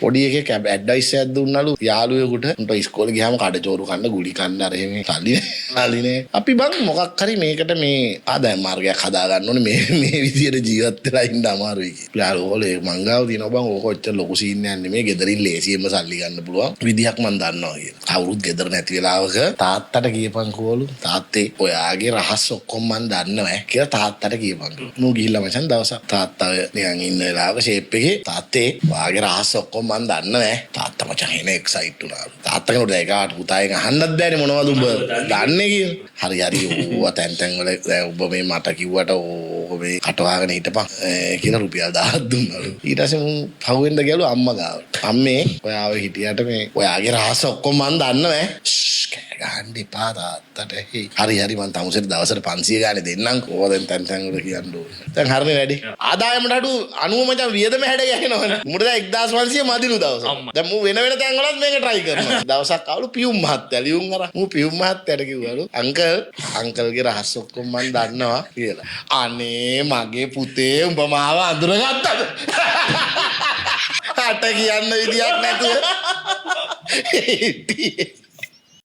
පොඩි එකෙක් ඇඩ්වයිස් එකක් දුන්නලු යාළුවෙකුට උන්ට ඉස්කෝලේ ගියාම කඩචෝරු කන්න ගුලි කන්න අර එහෙම කලිනේ අපි බං මොකක් හරි මේකට මේ ආදායම් මාර්ගයක් හදා ගන්න ඕනේ මේ විදියට ජීවත් වෙලා ඉන්න අමාරුයි කියලා. යාළුවෝ මංගාව දිනව බං ඕක ඔච්චර ලොකු සීන් එකක් නෙමෙයි ගෙදරින් ලේසියෙන්ම සල්ලි ගන්න පුළුවන් විදියක් මන් දන්නවා කියලා. කවුරුත් ගෙදර නැති වෙලාවක තාත්තට කියපන්කෝලු තාත්තේ ඔයාගේ රහස් ඔක්කොම මන් දන්නවා කියලා තාත්තට කියපන්කෝ. මූ ගිහිල්ලා මචං දවසක් තාත්තා නිකන් ඉන්න වෙලාවක ෂේප් එකේ තාත්තේ ඔයාගේ රහස් ඔක්කොම මන් දන්නවා. තාත්තා මචං එන එක්සයිට් වුණා. තාත්තා කෙනෙකුට ඒකට පුතාගෙන් අහන්නත් බෑනේ මොනවද උඹ දන්නේ කියලා. හරි ඕවා තැන් වල ඔබ මේ මට කිව්වට ඕක මේ කටවාගෙන හිටපන් කියලා රුපියල් 1000ක් දුන්නලු. ඊට පස්සේ මම පහුවෙන්ද ගිහලු අම්මා ගාවට. අම්මේ ඔයාව හිටියට මේ ඔයාගේ රහස ඔක්කොම මන් දන්නවා ගහන්න එපා තාත්තට. හරි මං තමුසෙට දවසට 500 ගානේ දෙන්නම්කෝ. ඕවා දැන් තැන් වල කියන්න ඕනේ. දැන් හරිනේ වැඩි. ආදායමට අඩු 90 මචං වියදම හැඩ ගහනවනේ. මුට දැන් 1500 මදිනු දවස. දැන් මූ වෙන තැන් වලත් මේක try කරනවා. දවසක් ආවලු පියුම් මහත්තයා ලියුම් අර මූ පියුම් මහත්තයාට කිව්වලු අංකල්ගේ රහස් ඔක්කොම මන් දන්නවා කියලා. අනේ මගේ පුතේ උඹ මාව අඳුරගත්තද? අට කියන්න විදියක් නැතුව